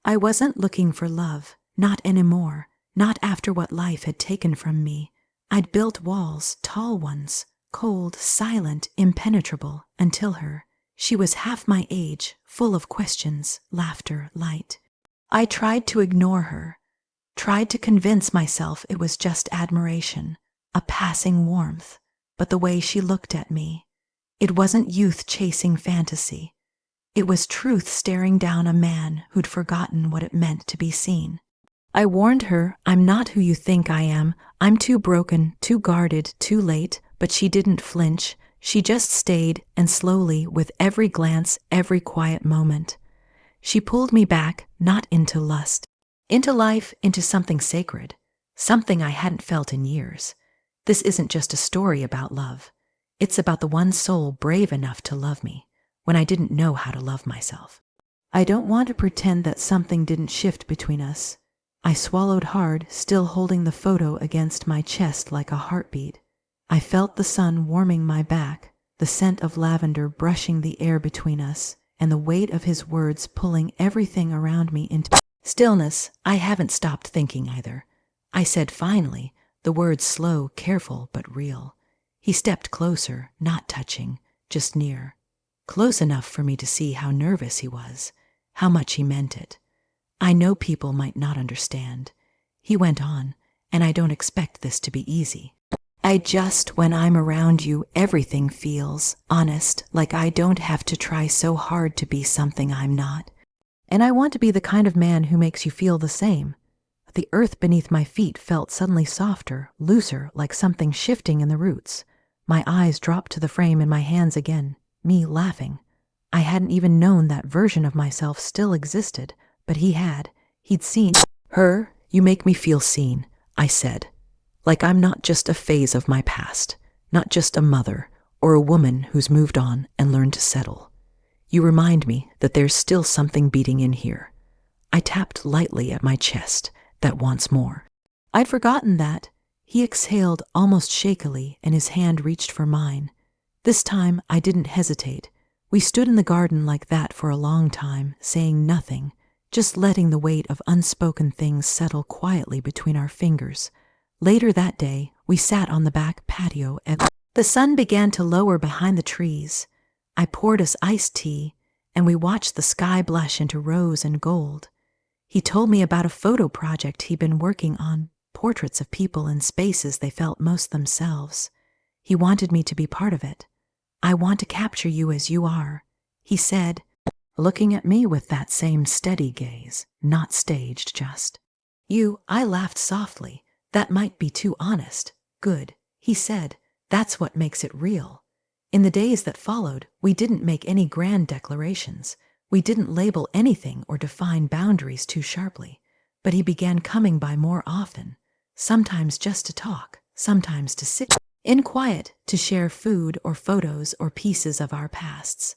I wasn't looking for love, not anymore, not after what life had taken from me. I'd built walls, tall ones, cold, silent, impenetrable, until her. She was half my age, full of questions, laughter, light. I tried to ignore her, tried to convince myself it was just admiration, a passing warmth, but the way she looked at me, it wasn't youth chasing fantasy. It was truth staring down a man who'd forgotten what it meant to be seen. I warned her, I'm not who you think I am. I'm too broken, too guarded, too late, but she didn't flinch. She just stayed, and slowly, with every glance, every quiet moment, she pulled me back, not into lust, into life, into something sacred, something I hadn't felt in years. This isn't just a story about love. It's about the one soul brave enough to love me when I didn't know how to love myself. I don't want to pretend that something didn't shift between us. I swallowed hard, still holding the photo against my chest like a heartbeat. I felt the sun warming my back, the scent of lavender brushing the air between us, and the weight of his words pulling everything around me into stillness. I haven't stopped thinking either. I said finally, the words slow, careful, but real. He stepped closer, not touching, just near. Close enough for me to see how nervous he was, how much he meant it. I know people might not understand. He went on, and I don't expect this to be easy. When I'm around you, everything feels honest, like I don't have to try so hard to be something I'm not. And I want to be the kind of man who makes you feel the same. The earth beneath my feet felt suddenly softer, looser, like something shifting in the roots. My eyes dropped to the frame in my hands again, me laughing. I hadn't even known that version of myself still existed, but he had. He'd seen her. You make me feel seen, I said. Like I'm not just a phase of my past, not just a mother or a woman who's moved on and learned to settle. You remind me that there's still something beating in here. I tapped lightly at my chest, that wants more. I'd forgotten that. He exhaled almost shakily, and his hand reached for mine. This time I didn't hesitate. We stood in the garden like that for a long time, saying nothing, just letting the weight of unspoken things settle quietly between our fingers. Later that day, we sat on the back patio the sun began to lower behind the trees. I poured us iced tea, and we watched the sky blush into rose and gold. He told me about a photo project he'd been working on, portraits of people in spaces they felt most themselves. He wanted me to be part of it. I want to capture you as you are, he said, looking at me with that same steady gaze, not staged, just. I laughed softly. That might be too honest. Good, he said. That's what makes it real. In the days that followed, we didn't make any grand declarations. We didn't label anything or define boundaries too sharply. But he began coming by more often, sometimes just to talk, sometimes to sit in quiet, to share food or photos or pieces of our pasts.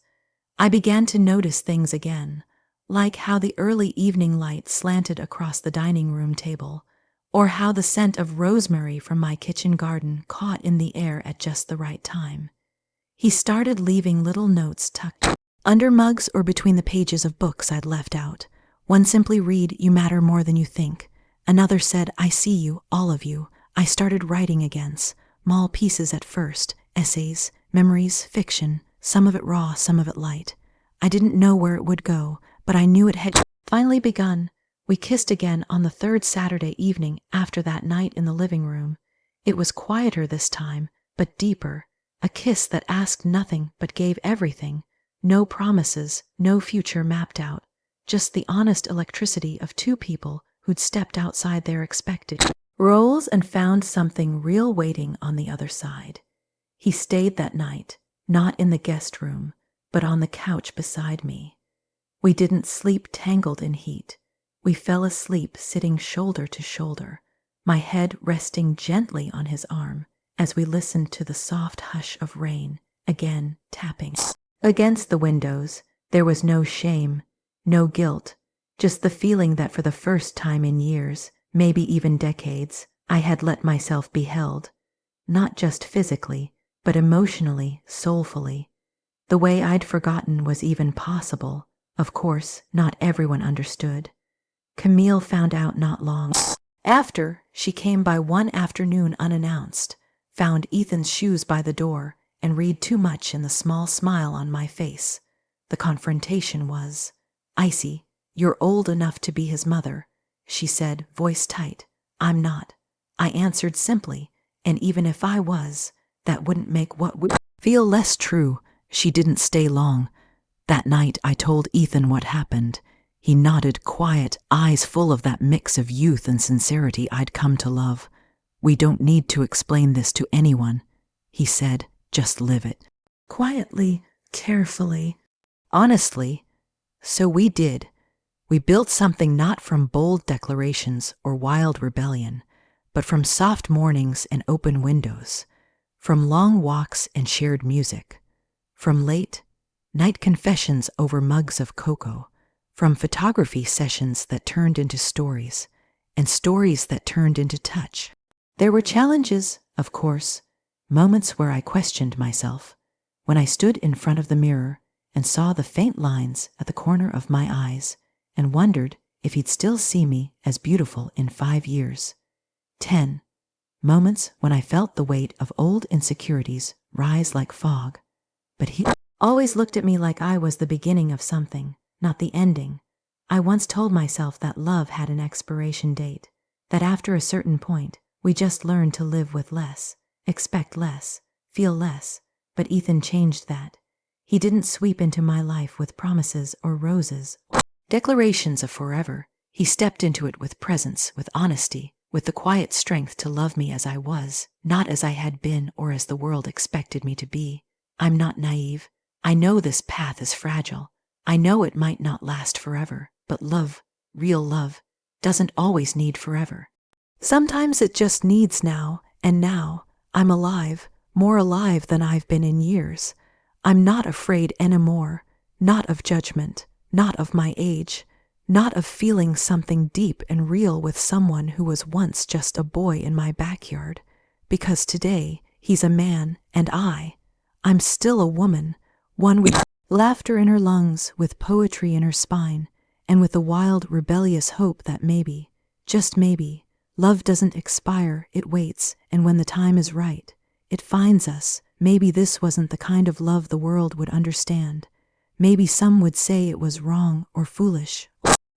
I began to notice things again, like how the early evening light slanted across the dining room table, or how the scent of rosemary from my kitchen garden caught in the air at just the right time. He started leaving little notes tucked under mugs or between the pages of books I'd left out. One simply read, "You matter more than you think." Another said, "I see you, all of you." I started writing again, small pieces at first, essays, memories, fiction, some of it raw, some of it light. I didn't know where it would go, but I knew it had finally begun. We kissed again on the third Saturday evening after that night in the living room. It was quieter this time, but deeper, a kiss that asked nothing but gave everything. No promises, no future mapped out, just the honest electricity of two people who'd stepped outside their expected roles and found something real waiting on the other side. He stayed that night, not in the guest room, but on the couch beside me. We didn't sleep tangled in heat. We fell asleep sitting shoulder to shoulder, my head resting gently on his arm as we listened to the soft hush of rain, again tapping against the windows. There was no shame, no guilt, just the feeling that for the first time in years, maybe even decades, I had let myself be held, not just physically, but emotionally, soulfully. The way I'd forgotten was even possible. Of course, not everyone understood. Camille found out not long after. She came by one afternoon unannounced, found Ethan's shoes by the door, and read too much in the small smile on my face. The confrontation was, "Icy, you're old enough to be his mother," she said, voice tight. "I'm not." I answered simply, "And even if I was, that wouldn't make what would feel less true." She didn't stay long. That night I told Ethan what happened. He nodded, quiet, eyes full of that mix of youth and sincerity I'd come to love. "We don't need to explain this to anyone," he said, "just live it." Quietly, carefully, honestly. So we did. We built something not from bold declarations or wild rebellion, but from soft mornings and open windows, from long walks and shared music, from late night confessions over mugs of cocoa, from photography sessions that turned into stories, and stories that turned into touch. There were challenges, of course, moments where I questioned myself, when I stood in front of the mirror and saw the faint lines at the corner of my eyes and wondered if he'd still see me as beautiful in 5 years. 10. Moments when I felt the weight of old insecurities rise like fog, but he always looked at me like I was the beginning of something, not the ending. I once told myself that love had an expiration date, that after a certain point, we just learned to live with less, expect less, feel less, but Ethan changed that. He didn't sweep into my life with promises or roses, declarations of forever. He stepped into it with presence, with honesty, with the quiet strength to love me as I was, not as I had been or as the world expected me to be. I'm not naive. I know this path is fragile. I know it might not last forever, but love, real love, doesn't always need forever. Sometimes it just needs now, and now I'm alive, more alive than I've been in years. I'm not afraid anymore, not of judgment, not of my age, not of feeling something deep and real with someone who was once just a boy in my backyard, because today he's a man and I'm still a woman, one with laughter in her lungs, with poetry in her spine, and with a wild, rebellious hope that maybe, just maybe, love doesn't expire, it waits, and when the time is right, it finds us. Maybe this wasn't the kind of love the world would understand. Maybe some would say it was wrong or foolish,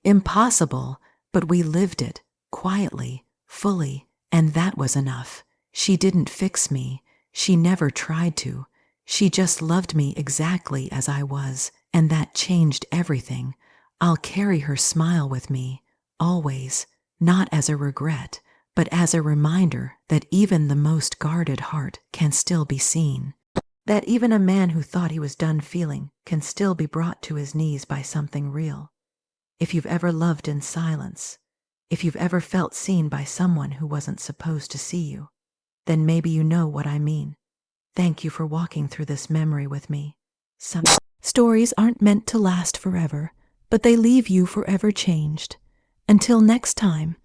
impossible, but we lived it, quietly, fully, and that was enough. She didn't fix me. She never tried to. She just loved me exactly as I was, and that changed everything. I'll carry her smile with me, always, not as a regret, but as a reminder that even the most guarded heart can still be seen. That even a man who thought he was done feeling can still be brought to his knees by something real. If you've ever loved in silence, if you've ever felt seen by someone who wasn't supposed to see you, then maybe you know what I mean. Thank you for walking through this memory with me. Some stories aren't meant to last forever, but they leave you forever changed. Until next time,